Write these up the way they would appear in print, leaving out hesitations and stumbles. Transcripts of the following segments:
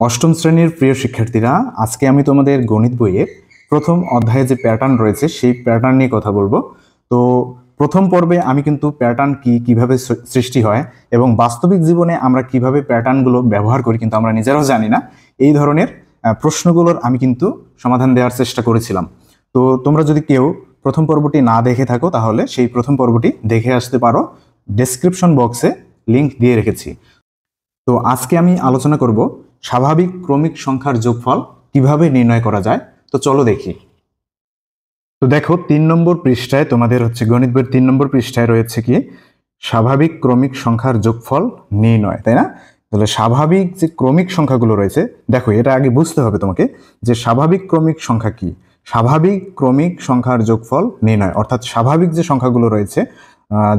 অষ্টম শ্রেণীর প্রিয় শিক্ষার্থীরা, আজকে আমি তোমাদের গণিত বইয়ের প্রথম অধ্যায়ে যে প্যাটার্ন রয়েছে সেই প্যাটার্ন নিয়ে কথা বলবো। তো প্রথম পর্বে আমি কিন্তু প্যাটার্ন কিভাবে সৃষ্টি হয় এবং বাস্তবিক জীবনে আমরা কিভাবে প্যাটার্নগুলো ব্যবহার করি কিন্তু আমরা নিজেরাও জানি না, এই ধরনের প্রশ্নগুলোর আমি কিন্তু সমাধান দেওয়ার চেষ্টা করেছিলাম। তো তোমরা যদি কেউ প্রথম পর্বটি না দেখে থাকো তাহলে সেই প্রথম পর্বটি দেখে আসতে পারো, ডেসক্রিপশন বক্সে লিংক দিয়ে রেখেছি। তো আজকে আমি আলোচনা করব স্বাভাবিক ক্রমিক সংখ্যার যোগফল কিভাবে নির্ণয় করা যায়। তো চলো দেখি। তো দেখো 3 নম্বর পৃষ্ঠায় তোমাদের গণিত বইয়ের 3 নম্বর পৃষ্ঠায় রয়েছে কি স্বাভাবিক ক্রমিক সংখ্যার যোগফল নির্ণয়, তাই না? তাহলে স্বাভাবিক যে ক্রমিক সংখ্যাগুলো রয়েছে, দেখো এটা আগে বুঝতে হবে তোমাকে যে স্বাভাবিক ক্রমিক সংখ্যা কি। স্বাভাবিক ক্রমিক সংখ্যার যোগফল নির্ণয় অর্থাৎ স্বাভাবিক যে সংখ্যাগুলো রয়েছে,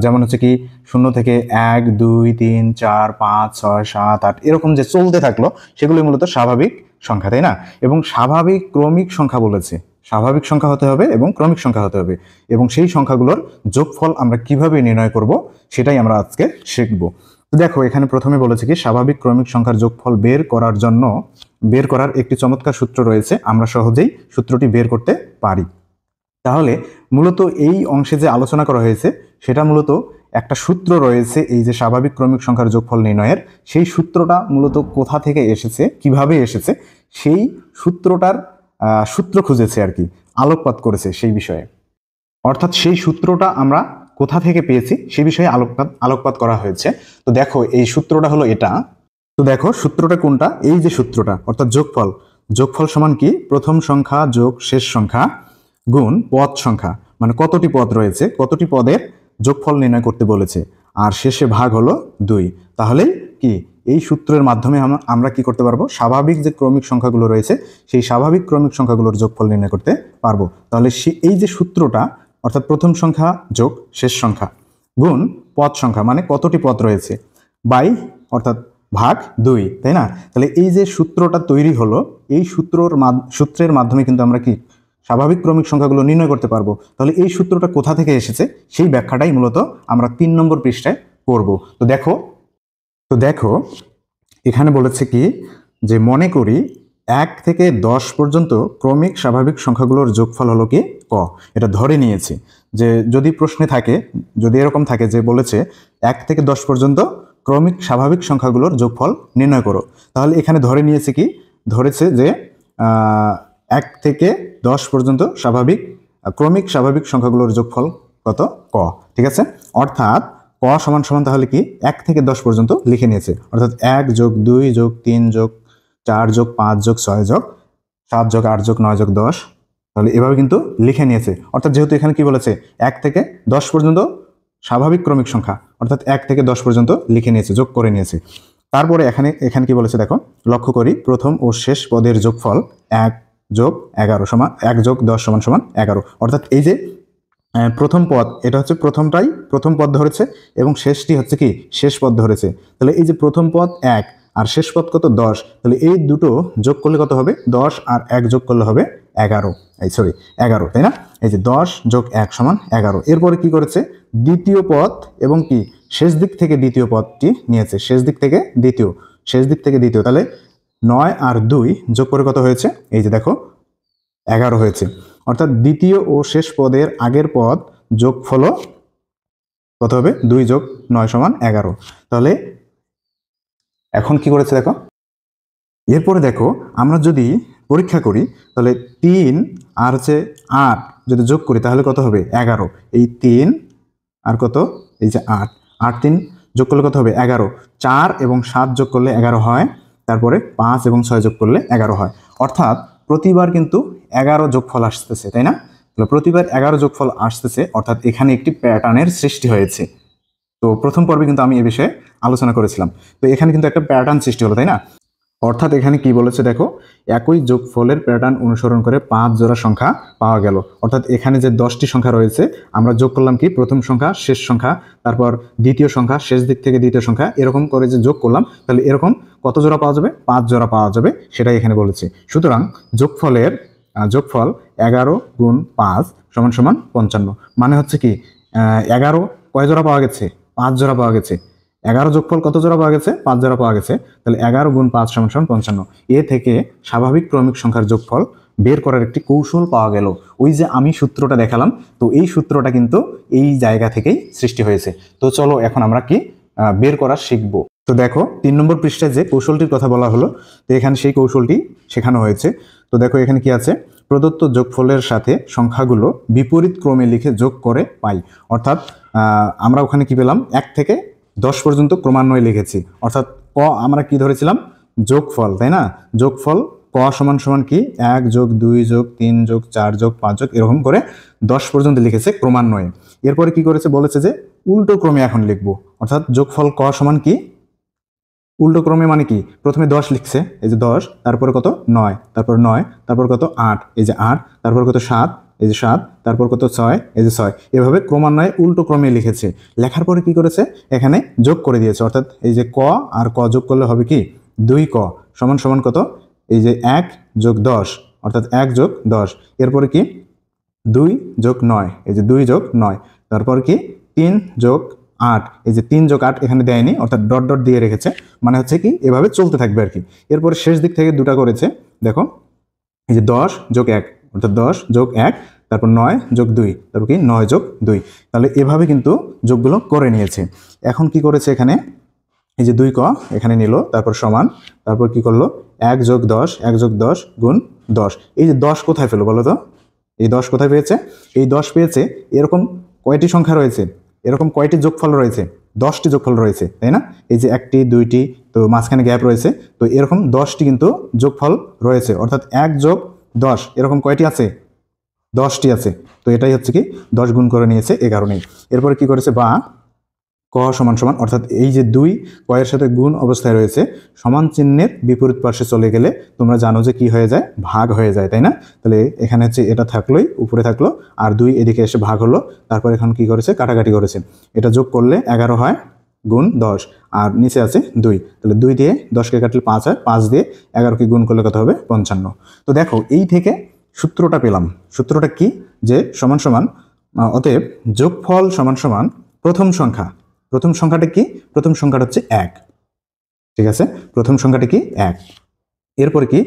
যেমন কি 0 থেকে 1 2 3 4 5 6 7 8 এরকম যে চলতে থাকলো সেগুলো মূলত স্বাভাবিক সংখ্যা, তাই না? এবং স্বাভাবিক ক্রমিক সংখ্যা বলেছে, স্বাভাবিক সংখ্যা হতে হবে এবং ক্রমিক সংখ্যা হতে হবে, এবং সেই সংখ্যাগুলোর যোগফল আমরা কিভাবে নির্ণয় করব সেটাই আমরা আজকে শিখব। তো দেখো এখানে প্রথমে বলেছে কি স্বাভাবিক ক্রমিক সংখ্যার যোগফল বের করার একটি চমৎকার সূত্র রয়েছে, আমরা সহজেই সূত্রটি বের করতে পারি। তাহলে মূলত এই অংশে যে আলোচনা করা হয়েছে সেটা মূলত একটা সূত্র রয়েছে, এই যে স্বাভাবিক ক্রমিক সংখ্যার যোগফল নির্ণয়ের, সেই সূত্রটা মূলত কোথা থেকে এসেছে, কিভাবে এসেছে, সেই সূত্রটার সূত্র খুঁজেছে আর কি, আলোকপাত করেছে সেই বিষয়ে। অর্থাৎ সেই সূত্রটা আমরা কোথা থেকে পেয়েছি সেই বিষয়ে আলোকপাত করা হয়েছে। তো দেখো এই সূত্রটা হলো এটা। তো দেখো সূত্রটা কোনটা, এই যে সূত্রটা, অর্থাৎ যোগফল সমান কি প্রথম সংখ্যা যোগ শেষ সংখ্যা গুণ পদ সংখ্যা, মানে কতটি পদ রয়েছে, কতটি পদের যোগফল নির্ণয় করতে বলেছে, আর শেষে ভাগ হলো 2। তাহলে কি এই সূত্রের মাধ্যমে আমরা কি করতে পারবো, স্বাভাবিক যে ক্রমিক সংখ্যাগুলো রয়েছে সেই স্বাভাবিক ক্রমিক সংখ্যাগুলোর যোগফল নির্ণয় করতে পারবো। তাহলে এই যে সূত্রটা, অর্থাৎ প্রথম সংখ্যা যোগ শেষ সংখ্যা গুণ পদ সংখ্যা, মানে কতটি পদ রয়েছে, বাই অর্থাৎ ভাগ 2, তাই না? তাহলে এই যে সূত্রটা তৈরি হলো, এই সূত্রের মাধ্যমে কিন্তু আমরা কি স্বাভাবিক ক্রমিক সংখ্যাগুলো নির্ণয় করতে পারবো। তাহলে এই সূত্রটা কোথা থেকে এসেছে সেই ব্যাখ্যাটাই মূলত আমরা 3 নম্বর পৃষ্ঠায় করব। তো দেখো এখানে বলেছে কি যে মনে করি 1 থেকে 10 পর্যন্ত ক্রমিক স্বাভাবিক সংখ্যাগুলোর যোগফল হলো কি ক। এটা ধরে নিয়েছি যে যদি প্রশ্নে থাকে, যদি এরকম থাকে যে বলেছে 1 থেকে 10 পর্যন্ত ক্রমিক স্বাভাবিক সংখ্যাগুলোর যোগফল নির্ণয় করো, তাহলে এখানে ধরেছে যে 1 থেকে 10 পর্যন্ত ক্রমিক স্বাভাবিক সংখ্যাগুলোর যোগফল কত, ক। ঠিক আছে, অর্থাৎ ক সমান সমান তাহলে কি 1 থেকে 10 পর্যন্ত লিখে নিয়েছে, অর্থাৎ 1 যোগ 2 যোগ 3 যোগ 4 যোগ 5 যোগ 6 যোগ 7 যোগ 8 যোগ 9 যোগ 10, তাহলে এভাবে কিন্তু লিখে নিয়েছে। অর্থাৎ যেহেতু এখানে কি বলেছে 1 থেকে 10 পর্যন্ত স্বাভাবিক ক্রমিক সংখ্যা, অর্থাৎ 1 থেকে 10 পর্যন্ত লিখে নিয়েছে, যোগ করে নিয়েছে। তারপরে এখানে কি বলেছে দেখো, লক্ষ্য করি প্রথম ও শেষ পদের যোগফল 1 যোগ 11 সমান 1 যোগ 10 সমান সমান 11। অর্থাৎ এই যে প্রথম পদ, এটা প্রথম পদ ধরেছে এবং শেষটি হচ্ছে কি শেষ পদ ধরেছে। তাহলে এই যে প্রথম পদ 1 আর শেষ পদ কত 10, তাহলে এই দুটো যোগ করলে কত হবে, 10 আর 1 যোগ করলে হবে 11, 11, তাই না? এই যে 10 যোগ 1 সমান 11। এরপরে কি করেছে, দ্বিতীয় পদ এবং কি শেষ দিক থেকে দ্বিতীয় পদটি নিয়েছে, শেষ দিক থেকে দ্বিতীয়, তাহলে 9 আর 2 যোগ করে কত হয়েছে, এই যে দেখো 11 হয়েছে। অর্থাৎ দ্বিতীয় ও শেষ পদের আগের পদ যোগফল কত হবে, 2 যোগ 9 সমান 11। তাহলে এখন কি করেছে দেখো, এরপরে দেখো আমরা যদি পরীক্ষা করি তাহলে 3 আর 8 যদি যোগ করি তাহলে কত হবে 11। এই 3 আর কত, এই যে 8, 3 যোগ করলে কত হবে 11, 4 এবং 7 যোগ করলে 11 হয়, তারপরে 5 এবং 6 যোগ করলে 11 হয়। অর্থাৎ প্রতিবার কিন্তু 11 যোগফল আসতেছে, তাই না? তাহলে প্রতিবার 11 যোগফল আসতেছে, অর্থাৎ এখানে একটি প্যাটার্নের সৃষ্টি হয়েছে। তো প্রথম পর্বে কিন্তু আমি এ বিষয়ে আলোচনা করেছিলাম। তো এখানে কিন্তু একটা প্যাটার্ন সৃষ্টি হলো, তাই না? অর্থাৎ এখানে কি বলেছে দেখো, একই যোগফলের প্যাটার্ন অনুসরণ করে 5 জোড়া সংখ্যা পাওয়া গেল। অর্থাৎ এখানে যে 10টি সংখ্যা রয়েছে আমরা যোগ করলাম কি প্রথম সংখ্যা শেষ সংখ্যা, তারপর দ্বিতীয় সংখ্যা শেষ দিক থেকে দ্বিতীয় সংখ্যা, এরকম করে যে যোগ করলাম, তাহলে এরকম কত জোড়া পাওয়া যাবে, 5 জোড়া পাওয়া যাবে, সেটাই এখানে বলেছে। সুতরাং যোগফল 11 গুণ 5 সমান সমান 55। মানে হচ্ছে কি 11 কয় জোড়া পাওয়া গেছে, 5 জোড়া পাওয়া গেছে। 11 যোগফল কত জোড়া পাওয়া গেছে? 5 জোড়া পাওয়া গেছে। তাহলে 11 গুণ 5 সমান সমান 55। এ থেকে স্বাভাবিক ক্রমিক সংখ্যার যোগফল বের করার একটি কৌশল পাওয়া গেল। ওই যে আমি সূত্রটা দেখালাম, তো এই সূত্রটা কিন্তু এই জায়গা থেকেই সৃষ্টি হয়েছে। তো চলো এখন আমরা কি বের করা শিখবো। তো দেখো 3 নম্বর পৃষ্ঠায় যে কৌশলটির কথা বলা হলো, তো এখানে সেই কৌশলটি শেখানো হয়েছে। তো দেখো এখানে কি আছে, প্রদত্ত যোগফলের সাথে সংখ্যাগুলো বিপরীত ক্রমে লিখে যোগ করে পাই। অর্থাৎ আমরা ওখানে কি পেলাম, 1 থেকে 10 পর্যন্ত ক্রমান্বয়ে লিখেছি। অর্থাৎ ক আমরা কি ধরেছিলাম, যোগফল, তাই না? যোগফল ক সমান সমান কি 1 যোগ 2 যোগ 3 যোগ 4 যোগ 5 যোগ এরকম করে 10 পর্যন্ত লিখেছে ক্রমান্বয়ে। এরপরে কি করেছে, বলেছে যে উল্টো ক্রমে এখন লিখবো। অর্থাৎ যোগফল ক সমান কি উল্টো ক্রমে, মানে কি প্রথমে 10 লিখছে, এই যে 10, তারপরে কত 9, তারপর 9, তারপর কত 8, এই যে 8, তারপর কত 7, এই যে 7, তারপর কত 6, এই যে 6, এভাবে ক্রমান্বয়ে উল্টো ক্রমে লিখেছে। লেখার পরে কি করেছে, এখানে যোগ করে দিয়েছে। অর্থাৎ এই যে ক আর ক যোগ করলে হবে কি 2ক সমান সমান কত, এই যে 1 যোগ 10, অর্থাৎ 1 যোগ 10। এরপরে কি 2 যোগ 9, এই যে 2 যোগ 9, তারপর কি 3 যোগ 8, এই যে 3 যোগ 8 এখানে দেয়নি, অর্থাৎ ডট ডট দিয়ে রেখেছে, মানে হচ্ছে কি এভাবে চলতে থাকবে আর কি। এরপরে শেষ দিক থেকে দুটা করেছে, দেখো এই যে 10 যোগ 1, অর্থাৎ 10 যোগ 1, তারপর 9 যোগ 2, তারপর কি 9 যোগ 2। তাহলে এভাবে কিন্তু যোগগুলো করে নিয়েছে। এখন কি করেছে, এখানে এই যে 2ক এখানে নিল, তারপর সমান, তারপর কি করলো 1 যোগ 10, 1 যোগ 10 গুণ 10। এই যে 10 কোথায় পেলো বলো তো, এই 10 কোথায় পেয়েছে, এই 10 পেয়েছে এরকম কয়টি সংখ্যা রয়েছে, এরকম কয়টি যোগফল রয়েছে, 10টি যোগফল রয়েছে, তাই না? এই যে 1টি 2টি, তো মাঝখানে গ্যাপ রয়েছে, তো এরকম 10টি কিন্তু যোগফল রয়েছে। অর্থাৎ 1 যোগ 10 এরকম কয়টি আছে, 10টি আছে। তো এটাই হচ্ছে কি 10 গুণ করে নিয়েছে, এ কারণেই। এরপরে কি করেছে, বা ক সমান সমান, অর্থাৎ এই যে 2 কয়ের সাথে গুণ অবস্থায় রয়েছে, সমান চিহ্নের বিপরীত পার্শ্বে চলে গেলে তোমরা জানো যে কি হয়ে যায়, ভাগ হয়ে যায়, তাই না? তাহলে এখানে হচ্ছে এটা থাকলোই, উপরে থাকলো, আর 2 এদিকে এসে ভাগ হলো। তারপর এখন কি করেছে, কাটাকাটি করেছে। এটা যোগ করলে 11 হয় গুণ 10, আর নিচে আছে 2, তাহলে 2 দিয়ে 10কে কাটলে 5 হয়, 5 দিয়ে 11কে গুণ করলে কত হবে 55। তো দেখো এই থেকে সূত্রটা পেলাম। সূত্রটা কি, যে সমান সমান অতএব যোগফল সমান সমান প্রথম সংখ্যা, প্রথম সংখ্যাটা কি, প্রথম সংখ্যাটা হচ্ছে 1, ঠিক আছে? প্রথম সংখ্যাটা কি 1। এরপরে কি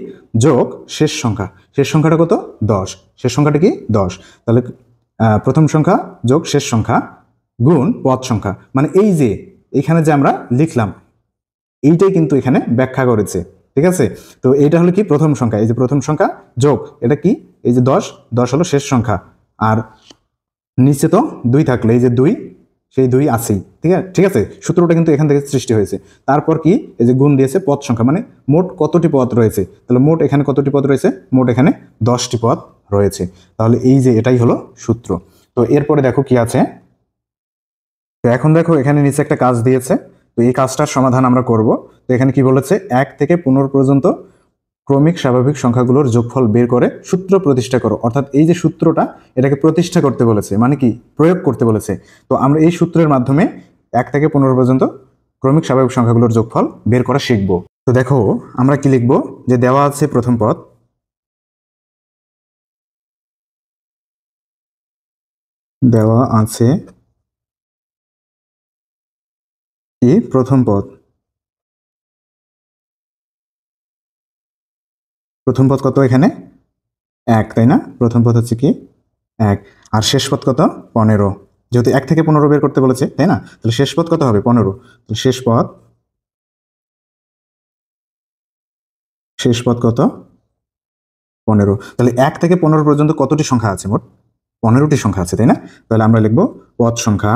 যোগ শেষ সংখ্যা, শেষ সংখ্যাটা কত 10, শেষ সংখ্যাটা কি 10। তাহলে প্রথম সংখ্যা যোগ শেষ সংখ্যা গুণ পদ সংখ্যা, মানে এই যে এখানে যে আমরা লিখলাম এইটাই কিন্তু এখানে ব্যাখ্যা করেছে, ঠিক আছে? তো এইটা হলো কি প্রথম সংখ্যা, এই যে প্রথম সংখ্যা যোগ এটা কি, এই যে 10, 10 হলো শেষ সংখ্যা, আর নিচে তো 2 থাকলে এই যে 2, সেই 2 আছেই, ঠিক আছে? সূত্রটা কিন্তু এখান থেকে সৃষ্টি হয়েছে। তারপর কি এই যে গুণ দিয়েছে পদ সংখ্যা, মানে মোট কতটি পদ রয়েছে, তাহলে মোট এখানে কতটি পদ রয়েছে, মোট এখানে 10টি পদ রয়েছে। তাহলে এই যে এটাই হলো সূত্র। তো এরপরে দেখো কি আছে, তো এখন দেখো এখানে নিচে একটা কাজ দিয়েছে, তো এই কাজটার সমাধান আমরা করব। তো এখানে কি বলেছে, 1 থেকে 15 পর্যন্ত ক্রমিক স্বাভাবিক সংখ্যাগুলোর যোগফল বের করে সূত্র প্রতিষ্ঠা করো। অর্থাৎ এই যে সূত্রটা, এটাকে প্রতিষ্ঠা করতে বলেছে, মানে কি প্রয়োগ করতে বলেছে। তো আমরা এই সূত্রের মাধ্যমে 1 থেকে 15 পর্যন্ত ক্রমিক স্বাভাবিক সংখ্যাগুলোর যোগফল বের করা শিখব। তো দেখো আমরা কি লিখব, যে দেওয়া আছে প্রথম পদ, দেওয়া আছে কি প্রথম পদ, প্রথম পদ কত এখানে 1, তাই না? প্রথম পদ হচ্ছে কি 1, আর শেষ পদ কত 15, যেহেতু 1 থেকে 15 বের করতে বলেছে, তাই না? তাহলে শেষ পদ কত হবে 15, তাহলে শেষ পদ, শেষ পদ কত 15। তাহলে 1 থেকে 15 পর্যন্ত কতটি সংখ্যা আছে, মোট 15টি সংখ্যা আছে, তাই না? তাহলে আমরা লিখব পদ সংখ্যা,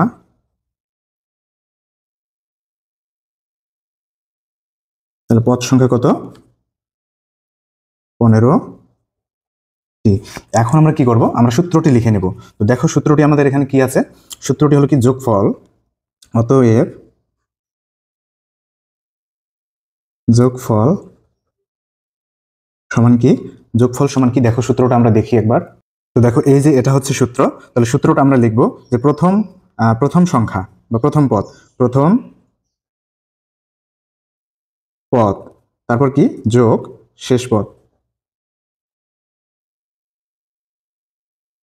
তাহলে পদ সংখ্যা কত 15। এখন আমরা কি করব, আমরা সূত্রটি লিখে নেব। তো দেখো সূত্রটি আমাদের এখানে কি আছে, সূত্রটি হলো কি যোগফল, অতএব যোগফল সমান কি, যোগফল সমান কি, দেখো সূত্রটা আমরা দেখি একবার। তো দেখো এই যে এটা হচ্ছে সূত্র, তাহলে সূত্রটা আমরা লিখব যে প্রথম সংখ্যা বা প্রথম পদ, প্রথম পদ, তারপর কি যোগ শেষ পদ,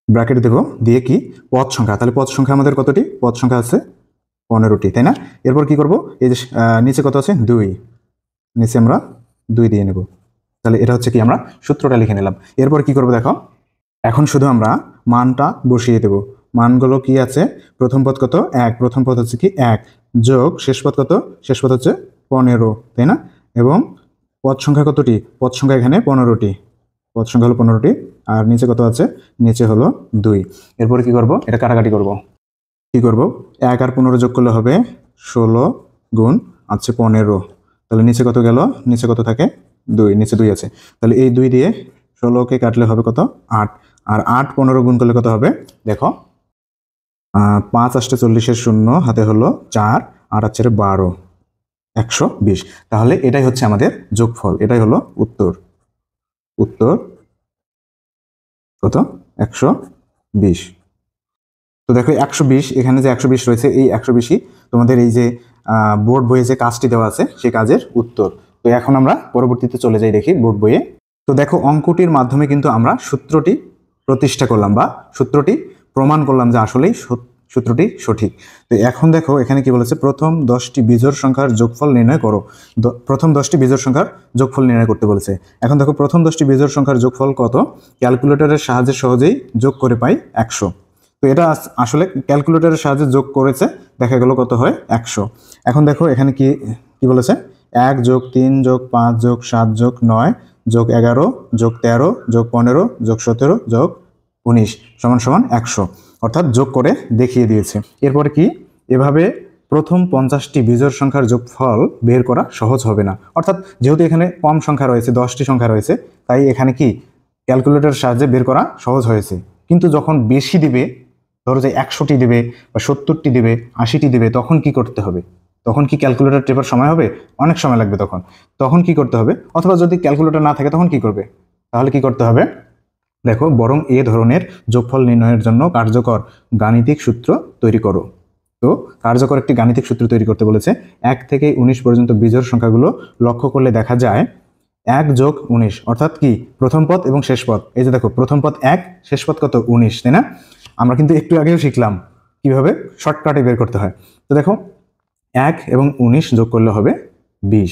ব্র্যাকেট দেব, দিয়ে কি পদ সংখ্যা, তাহলে পদ সংখ্যা আমাদের কতটি, পদ সংখ্যা আছে 15টি, তাই না? এরপর কি করব, এই যে নিচে কত আছে 2, নিচে আমরা 2 দিয়ে নেব। তাহলে এটা হচ্ছে কি, আমরা সূত্রটা লিখে নিলাম। এরপর কি করব দেখো, এখন শুধু আমরা মানটা বসিয়ে দেব। মানগুলো কি আছে, প্রথম পদ কত 1, প্রথম পদ হচ্ছে কি 1, যোগ শেষ পদ কত, শেষ পদ হচ্ছে 15, তাই না? এবং পদ সংখ্যা কতটি, পদ সংখ্যা এখানে 15টি, পদ সংখ্যা হলো 15টি। আর নিচে কত আছে, নিচে হলো 2। এরপরে কি করব, এটা কাটাকাটি করব। কি করব, 1 আর 15 যোগ করলে হবে 16 গুণ আছে 15। তাহলে নিচে কত গেল, নিচে কত থাকে 2, নিচে 2 আছে। তাহলে এই 2 দিয়ে 16কে কাটলে হবে কত 8, আর 8 15 গুণ করলে কত হবে দেখো, 5 8 40 শূন্য, হাতে হলো 4, 8 আর 4 12, 120। তাহলে এটাই হচ্ছে আমাদের যোগফল, এটাই হলো উত্তর। উত্তর কত 120। তো দেখো 120, এখানে যে 120 রয়েছে, এই 120ই তোমাদের এই যে বোর্ড বইয়ে যে কাজটি দেওয়া আছে সেই কাজের উত্তর। তো এখন আমরা পরবর্তীতে চলে যাই দেখি বোর্ড বইয়ে। তো দেখো অঙ্কটির মাধ্যমে কিন্তু আমরা সূত্রটি প্রতিষ্ঠা করলাম বা সূত্রটি প্রমাণ করলাম যে আসলেই সূত্রটি সঠিক। তো এখন দেখো এখানে কি বলেছে, প্রথম 10টি বিজোড় সংখ্যার যোগফল নির্ণয় করো। প্রথম 10টি বিজোড় সংখ্যার যোগফল নির্ণয় করতে বলেছে। এখন দেখো প্রথম 10টি বিজোড় সংখ্যার যোগফল কত, ক্যালকুলেটরের সাহায্যে সহজেই যোগ করে পাই 100। তো এটা আসলে ক্যালকুলেটরের সাহায্যে যোগ করেছে, দেখা গেল কত হয় 100। এখন দেখো এখানে কি কি বলেছে, 1 যোগ 3 যোগ 5 যোগ 7 যোগ 9 যোগ 11 যোগ 13 যোগ 15 যোগ 17 যোগ 19 সমান সমান 100, অর্থাৎ যোগ করে দেখিয়ে দিয়েছে। এরপরে কি, এভাবে প্রথম 50টি বিজোড় সংখ্যার যোগফল বের করা সহজ হবে না। অর্থাৎ যেহেতু এখানে কম সংখ্যা রয়েছে, 10টি সংখ্যা রয়েছে, তাই এখানে কি ক্যালকুলেটরের সাহায্যে বের করা সহজ হয়েছে। কিন্তু যখন বেশি দিবে, ধরো যে 100টি দিবে বা 70টি দিবে, 80টি দিবে, তখন কি করতে হবে, তখন কি ক্যালকুলেটর টেপার সময় হবে, অনেক সময় লাগবে। তখন কি করতে হবে, অথবা যদি ক্যালকুলেটর না থাকে তখন কি করবে, তাহলে কি করতে হবে দেখো, বরং এ ধরনের যোগফল নির্ণয়ের জন্য কার্যকর গাণিতিক সূত্র তৈরি করো। তো কার্যকর একটি গাণিতিক সূত্র তৈরি করতে বলেছে। 1 থেকে 19 পর্যন্ত বিজোড় সংখ্যাগুলো লক্ষ্য করলে দেখা যায় 1 যোগ 19, অর্থাৎ কি প্রথম পদ এবং শেষ পদ। এই যে দেখো প্রথম পদ 1, শেষ পদ কত 19, তাই না? আমরা কিন্তু একটু আগেও শিখলাম কিভাবে শর্টকাটে বের করতে হয়। তো দেখো 1 এবং 19 যোগ করলে হবে 20।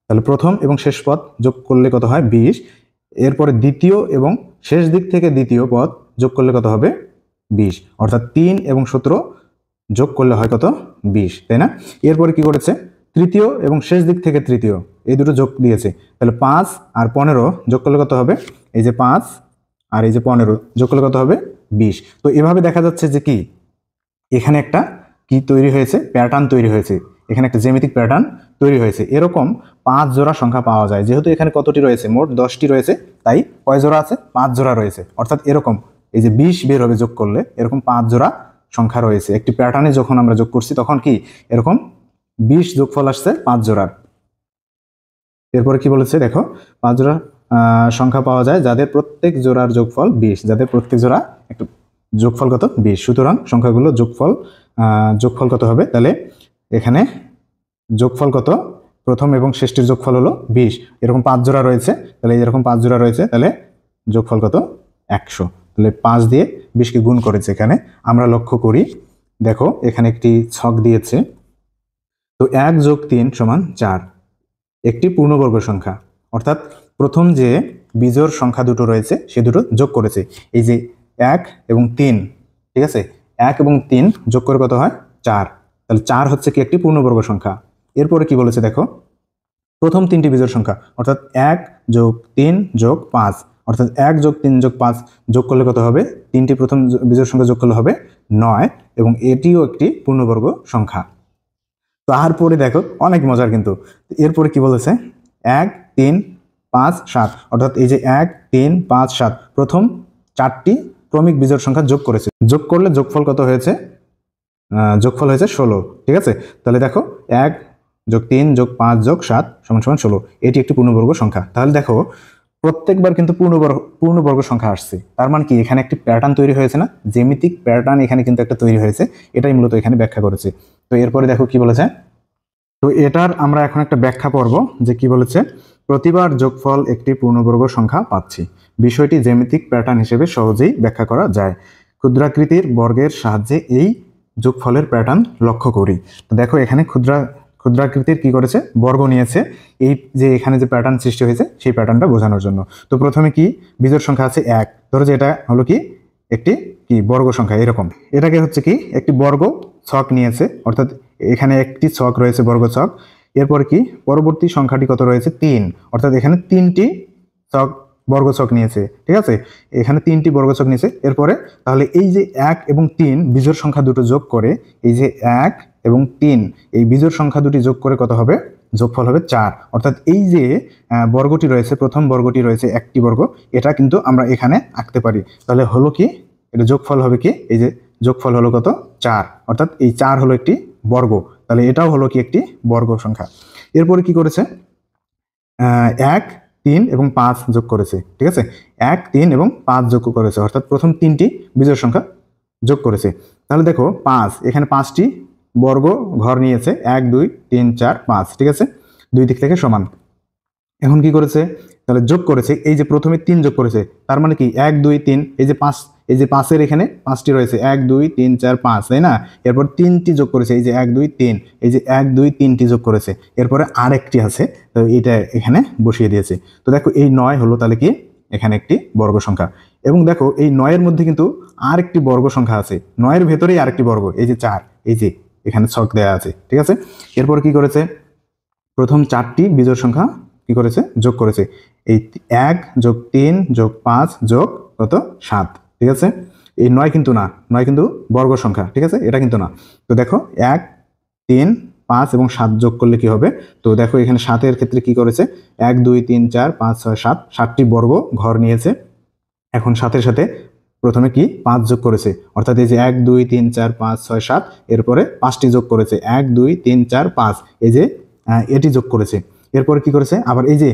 তাহলে প্রথম এবং শেষ পদ যোগ করলে কত হয় 20। এরপরে দ্বিতীয় এবং শেষ দিক থেকে দ্বিতীয় পদ যোগ করলে কত হবে 20, অর্থাৎ 3 এবং 17 যোগ করলে হয় কত 20, তাই না? এরপরে কি করেছে, তৃতীয় এবং শেষ দিক থেকে তৃতীয়, এই দুটো যোগ দিয়েছে। তাহলে 5 আর 15 যোগ করলে কত হবে, এই যে 5 আর এই যে 15 যোগ করলে কত হবে 20। তো এভাবে দেখা যাচ্ছে যে কি এখানে একটা কি তৈরি হয়েছে, প্যাটার্ন তৈরি হয়েছে, এখানে একটা জ্যামিতিক প্যাটার্ন তৈরি হয়েছে। এরকম 5 জোড়া সংখ্যা পাওয়া যায়। যেহেতু এখানে কতটি রয়েছে, মোট 10টি রয়েছে, তাই কয় জোড়া আছে, 5 জোড়া রয়েছে। অর্থাৎ এরকম এই যে 20 বের হবে যোগ করলে, এরকম 5 জোড়া সংখ্যা রয়েছে। একটি প্যাটার্নে যখন আমরা যোগ করছি তখন কি এরকম 20 যোগফল আসছে 5 জোড়ার। এরপরে কি বলেছে দেখো, 5 জোড়া সংখ্যা পাওয়া যায় যাদের প্রত্যেক জোড়ার যোগফল 20, যাদের প্রত্যেক জোড়া একটু যোগফল কত 20। সুতরাং সংখ্যাগুলো যোগফল কত হবে, তাহলে এখানে যোগফল কত, প্রথম এবং শেষটির যোগফল হলো 20। এরকম 5 জোড়া রয়েছে, তাহলে এরকম 5 জোড়া রয়েছে, তাহলে যোগফল কত 100। তাহলে 5 দিয়ে 20কে গুণ করেছে। এখানে আমরা লক্ষ্য করি, দেখো এখানে একটি ছক দিয়েছে। তো 1 যোগ 3 সমান 4, একটি পূর্ণবর্গ সংখ্যা। অর্থাৎ প্রথম যে বিজোড় সংখ্যা দুটো রয়েছে সে দুটো যোগ করেছে। এই যে 1 এবং 3, ঠিক আছে, 1 এবং 3 যোগ করে কত হয় 4। তাহলে 4 হচ্ছে কি একটি পূর্ণবর্গ সংখ্যা। এরপরে কি বলেছে দেখো, প্রথম 3টি বিজোড় সংখ্যা, অর্থাৎ 1 যোগ 3 যোগ 5, অর্থাৎ 1 যোগ 3 যোগ 5 যোগ করলে কত হবে, 3টি প্রথম বিজোড় সংখ্যা যোগ করলে হবে 9, এবং এটিও একটি পূর্ণবর্গ সংখ্যা। তারপরে দেখো অনেক মজার কিন্তু, এরপরে কি বলেছে 1 3 5 7, অর্থাৎ এই যে 1 3 5 7 প্রথম 4টি ক্রমিক বিজোড় সংখ্যা যোগ করেছে। যোগ করলে যোগফল কত হয়েছে, যোগফল হয়েছে 16, ঠিক আছে? তাহলে দেখো 1 যোগ 3 যোগ 5 যোগ 7 সমান সমান 16, এটি একটি পূর্ণবর্গ সংখ্যা। তাহলে দেখো প্রত্যেকবার কিন্তু পূর্ণবর্গ সংখ্যা আসছে। তার মানে কি এখানে একটি প্যাটার্ন তৈরি হয়েছে না, জ্যামিতিক প্যাটার্ন এখানে কিন্তু একটা তৈরি হয়েছে। এটাই মূলত এখানে ব্যাখ্যা করেছে। তো এরপরে দেখো কি বলেছে, তো এটার আমরা এখন একটা ব্যাখ্যা পড়ব যে কি বলেছে, প্রতিবার যোগফল একটি পূর্ণবর্গ সংখ্যা পাচ্ছি। বিষয়টি জ্যামিতিক প্যাটার্ন হিসেবে সহজেই ব্যাখ্যা করা যায়। ক্ষুদ্রাকৃতির বর্গের সাহায্যে এই যোগফলের প্যাটার্ন লক্ষ্য করি। তো দেখো এখানে ক্ষুদ্রাকৃতির কি করেছে, বর্গ নিয়েছে, এই যে এখানে যে প্যাটার্ন সৃষ্টি হয়েছে সেই প্যাটার্নটা বোঝানোর জন্য। তো প্রথমে কি বিজোড় সংখ্যা আছে 1, ধরো যে এটা হলো কি একটি কি বর্গ সংখ্যা, এরকম এটাকে হচ্ছে কি একটি বর্গ ছক নিয়েছে, অর্থাৎ এখানে একটি ছক রয়েছে বর্গ ছক। এরপর কি পরবর্তী সংখ্যাটি কত রয়েছে 3, অর্থাৎ এখানে 3টি ছক বর্গ ছক নিয়েছে, ঠিক আছে, এখানে 3টি বর্গ ছক নিয়েছে। এরপরে তাহলে এই যে 1 এবং 3 বিজোড় সংখ্যা দুটো যোগ করে, এই যে 1 এবং 3 এই বিজোড় সংখ্যা দুটি যোগ করে কত হবে, যোগফল হবে 4। অর্থাৎ এই যে বর্গটি রয়েছে, প্রথম বর্গটি রয়েছে একটি বর্গ, এটা কিন্তু আমরা এখানে আঁকতে পারি। তাহলে হলো কি, এটা যোগফল হবে কি, এই যে যোগফল হলো কত 4, অর্থাৎ এই 4 হলো একটি বর্গ, তাহলে এটাও হলো কি একটি বর্গ সংখ্যা। এরপরে কি করেছে, 1, 3 এবং 5 যোগ করেছে, ঠিক আছে, 1, 3 এবং 5 যোগ করেছে, অর্থাৎ প্রথম 3টি বিজোড় সংখ্যা যোগ করেছে। তাহলে দেখো 5, এখানে 5টি বর্গ ঘর নিয়েছে, 1, 2, 3, 4, 5, ঠিক আছে, দুই দিক থেকে সমান। এখন কি করেছে, তাহলে যোগ করেছে, এই যে প্রথমে 3 যোগ করেছে, তার মানে কি 1, 2, 3, এই যে 5, এই যে 5-এর এখানে 5টি রয়েছে, 1, 2, 3, 4, 5, তাই না, এরপর 3টি যোগ করেছে, এই যে 1, 2, 3, এই যে 1, 2, 3টি যোগ করেছে, এরপরে আরেকটি আছে, তো এটা এখানে বসিয়ে দিয়েছে। তো দেখো এই 9 হলো তাহলে কি এখানে একটি বর্গ সংখ্যা। এবং দেখো এই 9-এর মধ্যে কিন্তু আরেকটি বর্গ সংখ্যা আছে, 9-এর ভেতরেই আরেকটি বর্গ, এই যে 4, এই যে এখানে ছক দেওয়া আছে, ঠিক আছে। এরপর কি করেছে, প্রথম 4টি বিজোড় সংখ্যা কি করেছে, যোগ করেছে, এই 1 যোগ 3 যোগ 5 যোগ কত 7, ঠিক আছে। এই 9 কিন্তু না, 9 কিন্তু বর্গ সংখ্যা, ঠিক আছে, এটা কিন্তু না। তো দেখো 1, 3, 5 এবং 7 যোগ করলে কি হবে, তো দেখো এখানে 7-এর ক্ষেত্রে কি করেছে, 1, 2, 3, 4, 5, 6, 7, 7টি বর্গ ঘর নিয়েছে। এখন 7-এর সাথে প্রথমে কি 5 যোগ করেছে, অর্থাৎ এই যে 1, 2, 3, 4, 5, 6, 7, এরপরে 5টি যোগ করেছে, 1, 2, 3, 4, 5, এই যে এটি যোগ করেছে। এরপরে কি করেছে, আবার এই যে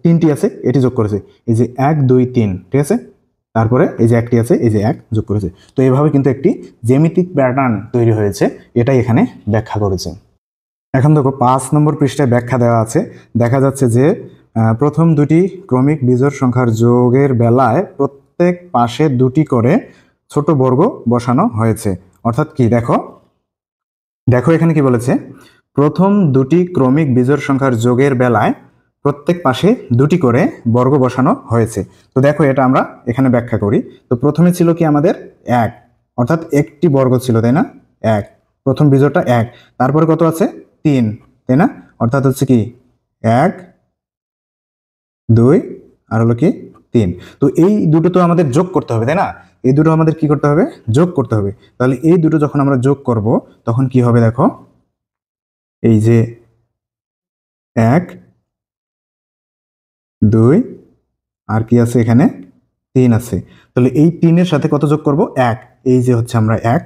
3টি আছে এটি যোগ করেছে, এই যে 1, 2, 3, ঠিক আছে, তারপরে এই যে একটি আছে, এই যে 1 যোগ করেছে। তো এইভাবে কিন্তু একটি জ্যামিতিক প্যাটার্ন তৈরি হয়েছে, এটাই এখানে ব্যাখ্যা করেছে। এখন দেখো 5 নম্বর পৃষ্ঠায় ব্যাখ্যা দেওয়া আছে, দেখা যাচ্ছে যে প্রথম দুটি ক্রমিক বিজোড় সংখ্যার যোগের বেলায় প্রত্যেক পাশে 2টি করে ছোট বর্গ বসানো হয়েছে। অর্থাৎ কি, দেখো দেখো এখানে কি বলেছে, প্রথম দুটি ক্রমিক বিজোড় সংখ্যার যোগের বেলায় প্রত্যেক পাশে 2টি করে বর্গ বসানো হয়েছে। তো দেখো এটা আমরা এখানে ব্যাখ্যা করি। তো প্রথমে ছিল কি আমাদের 1, অর্থাৎ একটি বর্গ ছিল, তাই না, 1, প্রথম বিজোড়টা 1, তারপরে কত আছে 3, তাই না, অর্থাৎ হচ্ছে কি 1, 2 আর হলো কি 3। তো এই দুটো তো আমাদের যোগ করতে হবে, তাই না, এই দুটো আমাদের কি করতে হবে, যোগ করতে হবে। তাহলে এই দুটো যখন আমরা যোগ করব তখন কি হবে, দেখো এই যে 1, 2 আর কি আছে এখানে 3 আছে, তাহলে এই 3-এর সাথে কত যোগ করব, 1, এই যে হচ্ছে আমরা 1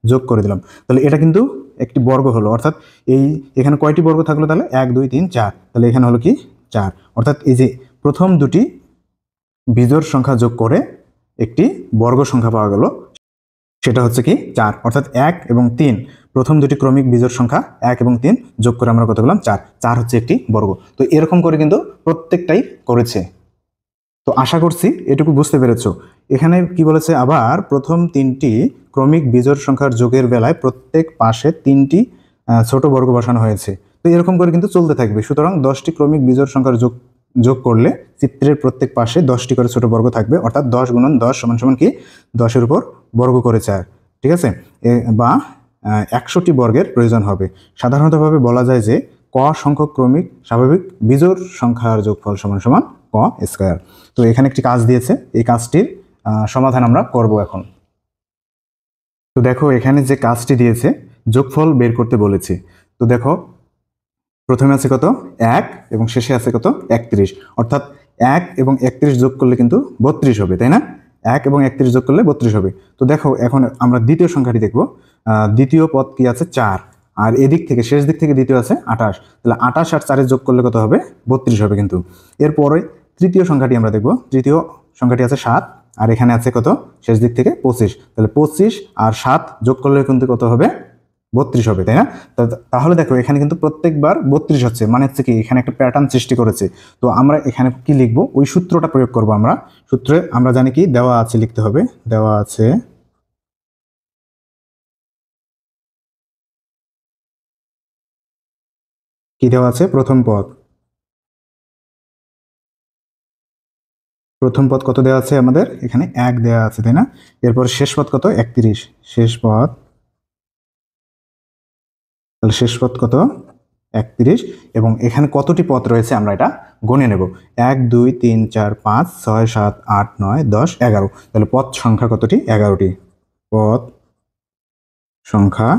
যোগ করে দিলাম। তাহলে এটা কিন্তু একটি বর্গ হলো, অর্থাৎ এই এখানে কয়টি বর্গ থাকলো, তাহলে 1, 2, 3, 4, তাহলে এখানে হলো কি 4, অর্থাৎ এই যে প্রথম দুটি বিজোড় সংখ্যা যোগ করে একটি বর্গ সংখ্যা পাওয়া গেল, সেটা হচ্ছে কি 4, অর্থাৎ 1 এবং 3, প্রথম দুটি ক্রমিক বিজোড় সংখ্যা 1 এবং 3 যোগ করে আমরা কত পেলাম, 4, 4 হচ্ছে একটি বর্গ। তো এরকম করে কিন্তু প্রত্যেকটাই করেছে। তো আশা করছি এটুকু বুঝতে পেরেছো। এখানে কি বলেছে, আবার প্রথম 3টি ক্রমিক বিজোড় সংখ্যার যোগের বেলায় প্রত্যেক পাশে 3টি ছোট বর্গ বসানো হয়েছে। তো এরকম করে কিন্তু চলতে থাকবে। সুতরাং 10টি ক্রমিক বিজোড় সংখ্যার যোগ করলে চিত্রের প্রত্যেক পাশে 10টি করে ছোট বর্গ থাকবে, অর্থাৎ 10 গুণন 10 সমান সমান কি 10-এর উপর বর্গ করে 4, ঠিক আছে, বা 100টি বর্গের প্রয়োজন হবে। সাধারণতভাবে বলা যায় যে ক সংখ্যক ক্রমিক স্বাভাবিক বিজোড় সংখ্যার যোগফল সমান সমান ক স্কয়ার। তো এখানে একটি কাজ দিয়েছে, এই কাজটির সমাধান আমরা করব এখন। তো দেখো এখানে যে কাজটি দিয়েছে, যোগফল বের করতে বলেছে। তো দেখো প্রথমে আছে কত 1 এবং শেষে আছে কত 31, অর্থাৎ 1 এবং 31 যোগ করলে কিন্তু 32 হবে, তাই না, 1 এবং 31 যোগ করলে 32 হবে। তো দেখো এখন আমরা দ্বিতীয় সংখ্যাটি দেখব। দ্বিতীয় পদ কি আছে 4, আর এদিক থেকে শেষ দিক থেকে দ্বিতীয় আছে 28, তাহলে 28 আর 4 যোগ করলে কত হবে 32 হবে কিন্তু। এরপরে তৃতীয় সংখ্যাটি আমরা দেখব। তৃতীয় সংখ্যাটি আছে 7, আর এখানে আছে কত শেষ দিক থেকে 25, তাহলে 25 আর 7 যোগ করলে কিন্তু কত হবে 32 হবে, তাই না। তাহলে দেখো এখানে কিন্তু প্রত্যেকবার 32 হচ্ছে, মানে হচ্ছে কি এখানে একটা প্যাটার্ন সৃষ্টি করেছে। তো আমরা এখানে কি লিখবো, ওই সূত্রটা প্রয়োগ করব। আমরা সূত্রে আমরা জানি কি দেওয়া আছে লিখতে হবে, দেওয়া আছে কি দেওয়া আছে? প্রথম পদ। প্রথম পদ কত দেওয়া আছে আমাদের? এখানে 1 দেওয়া আছে, তাই না? এরপর শেষ পদ কত? 31। শেষ পদ, তাহলে শেষ পদ কত? 31। এবং এখানে কতটি পদ রয়েছে আমরা এটা গুনে নেব। 1 2 3 4 5 6 7 8 9 10 11। তাহলে পদ সংখ্যা কতটি? 11টি। পদ সংখ্যা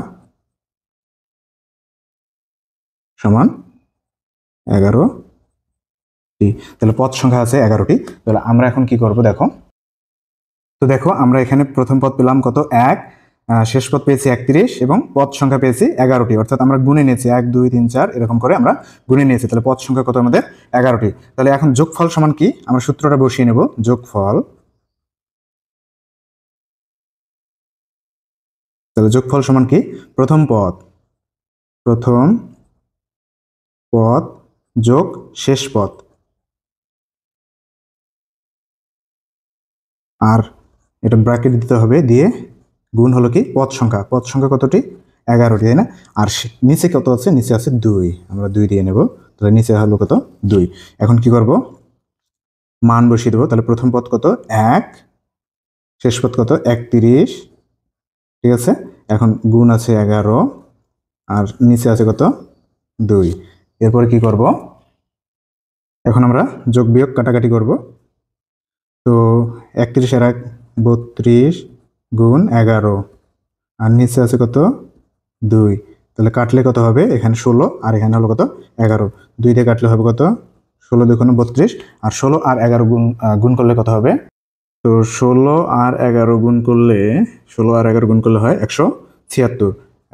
সমান 11টি। তাহলে পদ সংখ্যা আছে 11টি। তাহলে আমরা এখন কি করব দেখো। তো দেখো আমরা এখানে প্রথম পদ পেলাম কত? 1, শেষ পদ পেয়েছি 31 এবং পদ সংখ্যা পেয়েছি 11টি। অর্থাৎ আমরা গুনে নিয়েছি 1 2 3 4 এরকম করে আমরা গুনে নিয়েছি। তাহলে পদ সংখ্যা কত আমাদের? 11টি। তাহলে এখন যোগফল সমান কি? আমরা সূত্রটা বসিয়ে নেব। যোগফল, তাহলে যোগফল সমান কি? প্রথম পদ যোগ শেষ পদ, আর এটা ব্র্যাকেট দিতে হবে, দিয়ে গুণ হলো কি? পদ সংখ্যা কতটি? 11টি, তাই না? আর নিচে কত আছে? নিচে আছে 2, আমরা 2 দিয়ে নেব। তাহলে নিচে হলো কত? 2। এখন কি করব? মান বসিয়ে দেবো। তাহলে প্রথম পদ কত? 1, শেষ পদ কত? 31, ঠিক আছে? এখন গুণ আছে 11 আর নিচে আছে কত? 2। এরপরে কি করব? এখন আমরা যোগ বিয়োগ কাটাকাটি করব। তো 31 এর 1 32 গুণ 11 আর নিচে আছে কত? 2। তাহলে কাটলে কত হবে? এখানে 16 আর এখানে হলো কত? 11। 2 দিয়ে কাটলে হবে কত? 16 2 32। আর 16 আর 11 গুণ করলে কত হবে? তো 16 আর 11 গুণ করলে, 16 আর 11 গুণ করলে হয় 176।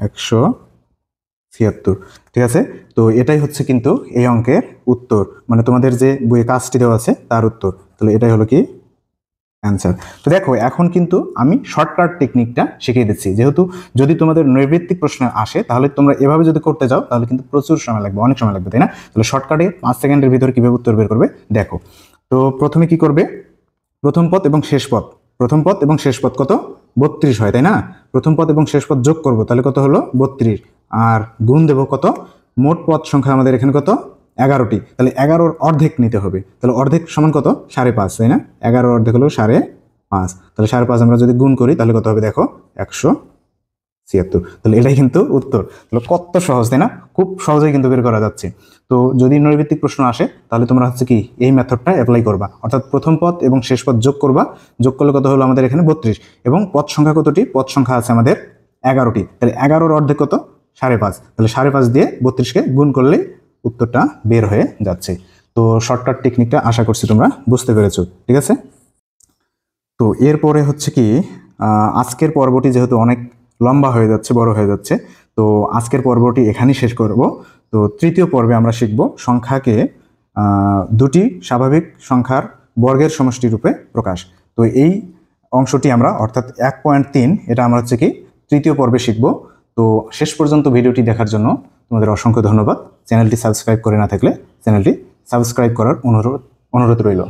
176, ঠিক আছে? তো এটাই হচ্ছে কিন্তু এই অঙ্কের উত্তর, মানে তোমাদের যে বইয়ে কাজটি দেওয়া আছে তার উত্তর। তাহলে এটাই হলো কি? অ্যান্সার। তো দেখো এখন কিন্তু আমি শর্টকাট টেকনিকটা শিখিয়ে দিচ্ছি। যেহেতু যদি তোমাদের নৈর্বৃত্তিক প্রশ্ন আসে তাহলে তোমরা এভাবে যদি করতে যাও তাহলে কিন্তু প্রচুর সময় লাগবে, অনেক সময় লাগবে, তাই না? তাহলে শর্টকাটে 5 সেকেন্ডের ভিতরে কিভাবে উত্তর বের করবে দেখো। তো প্রথমে কি করবে? প্রথম পদ এবং শেষ পদ, প্রথম পদ এবং শেষ পদ কত? 32 হয়, তাই না? প্রথম পদ এবং শেষ পদ যোগ করব, তাহলে কত হলো? 32। আর গুণ দেব কত? মোট পদ সংখ্যা আমাদের এখানে কত? 11টি। তাহলে 11-র অর্ধেক নিতে হবে। তাহলে অর্ধেক সমান কত? 5.5, তাই না? 11-র অর্ধেক হলো 5.5। তাহলে 5.5 আমরা যদি গুণ করি তাহলে কত হবে দেখো? 176। তাহলে এটাই কিন্তু উত্তর। তাহলে কত সহজ, তাই না? খুব সহজেই কিন্তু বের করা যাচ্ছে। তো যদি নৈর্বৃত্তিক প্রশ্ন আসে তাহলে তোমরা হচ্ছে কি এই মেথডটা অ্যাপ্লাই করবা। অর্থাৎ প্রথম পদ এবং শেষ পদ যোগ করবা। যোগ করলে কত হলো আমাদের এখানে? 32। এবং পদ সংখ্যা কতটি? পদ সংখ্যা আছে আমাদের 11টি। তাহলে 11-র অর্ধেক কত? 5.5। তাহলে 5.5 দিয়ে 32কে গুণ করলেই উত্তরটা বের হয়ে যাচ্ছে। তো শর্টকাট টেকনিকটা আশা করছি তোমরা বুঝতে পেরেছো, ঠিক আছে? তো এরপরে হচ্ছে কি আজকের পর্বটি যেহেতু অনেক লম্বা হয়ে যাচ্ছে, বড় হয়ে যাচ্ছে, তো আজকের পর্বটি এখানেই শেষ করব। তো তৃতীয় পর্বে আমরা শিখব সংখ্যাকে দুটি স্বাভাবিক সংখ্যার বর্গের সমষ্টি রূপে প্রকাশ। তো এই অংশটি আমরা অর্থাৎ 1.3 এটা আমরা হচ্ছে কি তৃতীয় পর্বে শিখব। তো শেষ পর্যন্ত ভিডিওটি দেখার জন্য তোমাদের অসংখ্য ধন্যবাদ। চ্যানেলটি সাবস্ক্রাইব করে না থাকলে চ্যানেলটি সাবস্ক্রাইব করার অনুরোধ রইল।